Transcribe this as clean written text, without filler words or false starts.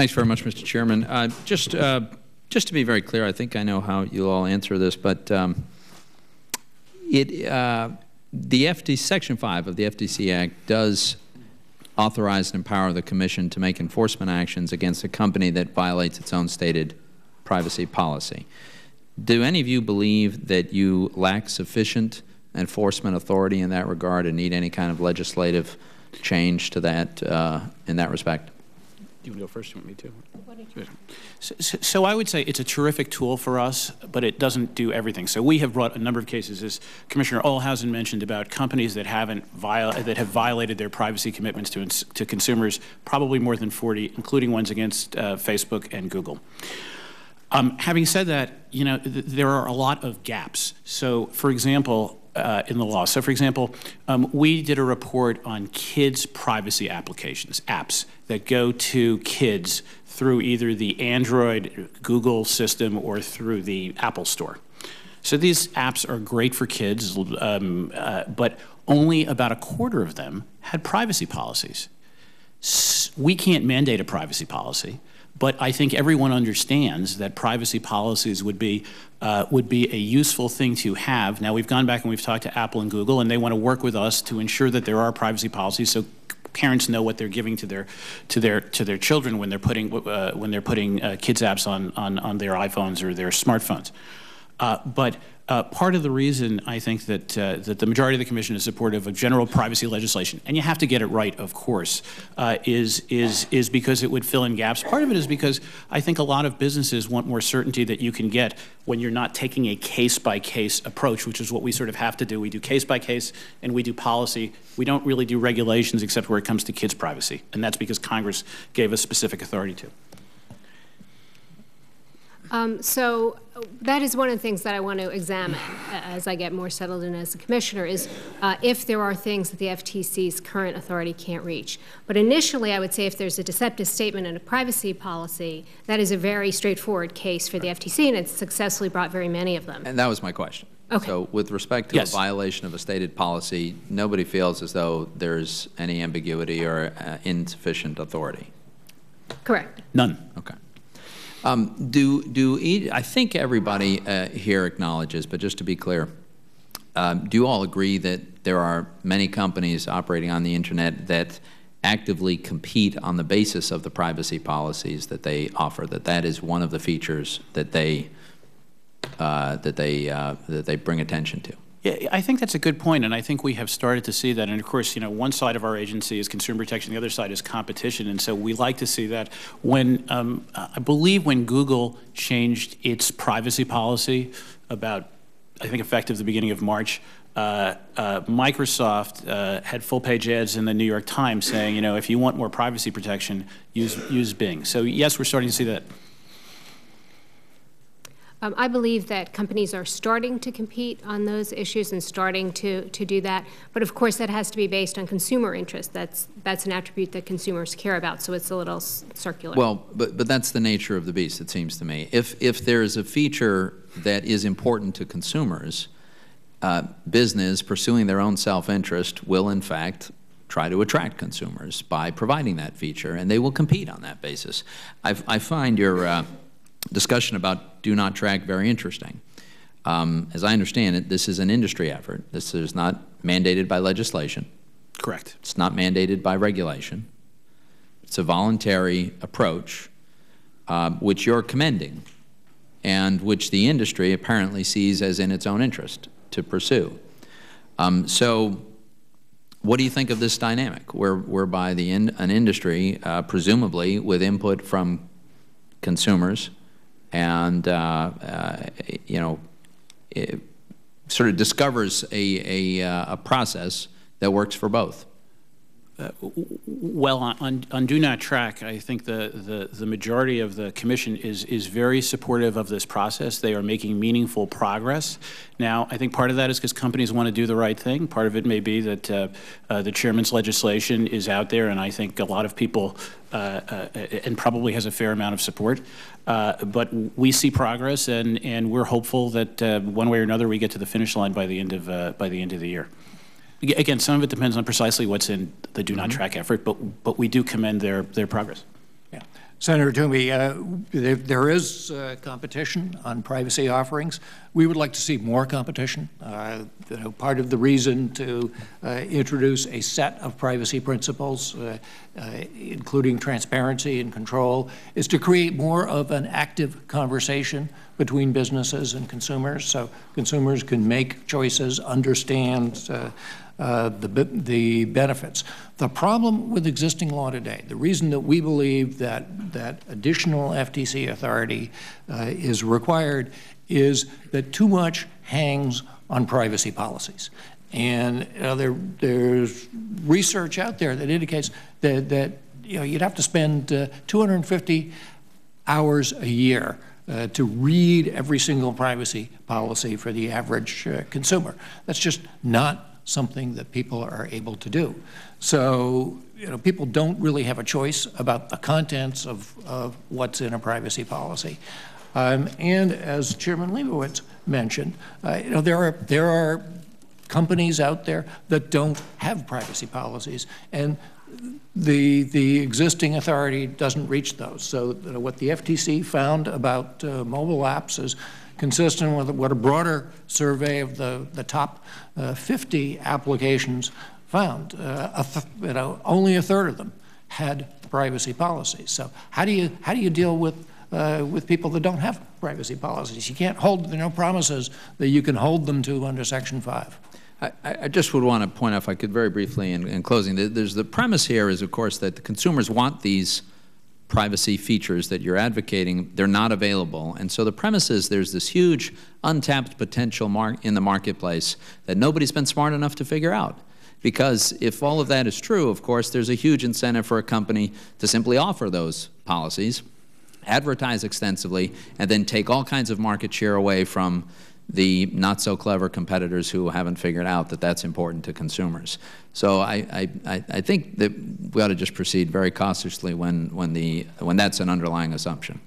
Thanks very much, Mr. Chairman. Just to be very clear, I think I know how you'll all answer this, but the Section 5 of the FTC Act does authorize and empower the Commission to make enforcement actions against a company that violates its own stated privacy policy. Do any of you believe that you lack sufficient enforcement authority in that regard and need any kind of legislative change to that in that respect? Do you want to go first? Do you want me to? So I would say it's a terrific tool for us, but it doesn't do everything. So we have brought a number of cases, as Commissioner Olhausen mentioned, about companies that have violated their privacy commitments to consumers, probably more than 40, including ones against Facebook and Google. Having said that, you know, there are a lot of gaps. So, for example, in the law. So, for example, we did a report on kids' privacy applications, apps that go to kids through either the Android Google system or through the Apple Store. So these apps are great for kids, but only about a quarter of them had privacy policies. We can't mandate a privacy policy, but I think everyone understands that privacy policies would be a useful thing to have. Now, we've gone back and we've talked to Apple and Google, and they want to work with us to ensure that there are privacy policies so parents know what they're giving to their children when they're putting kids apps on their iPhones or their smartphones. But part of the reason I think that that the majority of the Commission is supportive of general privacy legislation, and you have to get it right, of course, is because it would fill in gaps. Part of it is because I think a lot of businesses want more certainty that you can get when you're not taking a case-by-case approach, which is what we sort of have to do. We do case-by-case and we do policy. We don't really do regulations except where it comes to kids' privacy, and that's because Congress gave us specific authority to. So that is one of the things that I want to examine as I get more settled in as a commissioner is if there are things that the FTC's current authority can't reach. But initially, I would say if there's a deceptive statement in a privacy policy, that is a very straightforward case for the FTC, and it's successfully brought very many of them. And that was my question. Okay. So with respect to a violation of a stated policy, nobody feels as though there's any ambiguity or insufficient authority? Correct. None. Okay. I think everybody here acknowledges, but just to be clear, do you all agree that there are many companies operating on the Internet that actively compete on the basis of the privacy policies that they offer, that is one of the features that they bring attention to? Yeah, I think that's a good point, and I think we have started to see that. And of course, you know, one side of our agency is consumer protection, the other side is competition, and so we like to see that. When I believe when Google changed its privacy policy about, I think, effective the beginning of March, Microsoft had full-page ads in the New York Times saying, you know, if you want more privacy protection, use Bing. So yes, we're starting to see that. I believe that companies are starting to compete on those issues and starting to do that. But of course, that has to be based on consumer interest. That's an attribute that consumers care about, so it's a little circular. Well, but that's the nature of the beast, it seems to me. If there is a feature that is important to consumers, business pursuing their own self-interest will, in fact, try to attract consumers by providing that feature, and they will compete on that basis. I find your discussion about do not track very interesting. As I understand it, this is an industry effort. This is not mandated by legislation. Correct. It's not mandated by regulation. It's a voluntary approach, which you're commending, and which the industry apparently sees as in its own interest to pursue. So what do you think of this dynamic, whereby an industry, presumably with input from consumers, and you know, it sort of discovers a process that works for both? Well, on do not track, I think the majority of the Commission is very supportive of this process. They are making meaningful progress. Now, I think part of that is because companies want to do the right thing. Part of it may be that the Chairman's legislation is out there, and I think a lot of people, and probably has a fair amount of support. But we see progress, and we're hopeful that one way or another we get to the finish line by the end of the year. Again, some of it depends on precisely what's in the do not track effort, but we do commend their progress. Yeah. Senator Toomey, there is competition on privacy offerings. We would like to see more competition. Part of the reason to introduce a set of privacy principles, including transparency and control, is to create more of an active conversation between businesses and consumers, so consumers can make choices, understand the benefits. The problem with existing law today, the reason that we believe that additional FTC authority is required, is that too much hangs on privacy policies. And there's research out there that indicates that you'd have to spend 250 hours a year to read every single privacy policy for the average consumer. That's just not something that people are able to do. So, people don't really have a choice about the contents of what's in a privacy policy. And as Chairman Leibowitz mentioned, there are companies out there that don't have privacy policies, and the existing authority doesn't reach those. So what the FTC found about mobile apps is consistent with what a broader survey of the top 50 applications found. Only a third of them had privacy policies. So how do you deal with people that don't have privacy policies? You can't hold, there are no promises that you can hold them to under Section 5. I just would want to point out, if I could very briefly in closing, there's the premise here is, of course, that the consumers want these privacy features that you're advocating. They're not available. And so the premise is there's this huge untapped potential in the marketplace that nobody's been smart enough to figure out. Because if all of that is true, of course, there's a huge incentive for a company to simply offer those policies, advertise extensively, and then take all kinds of market share away from the not-so-clever competitors who haven't figured out that that's important to consumers. So I think that we ought to just proceed very cautiously when that's an underlying assumption.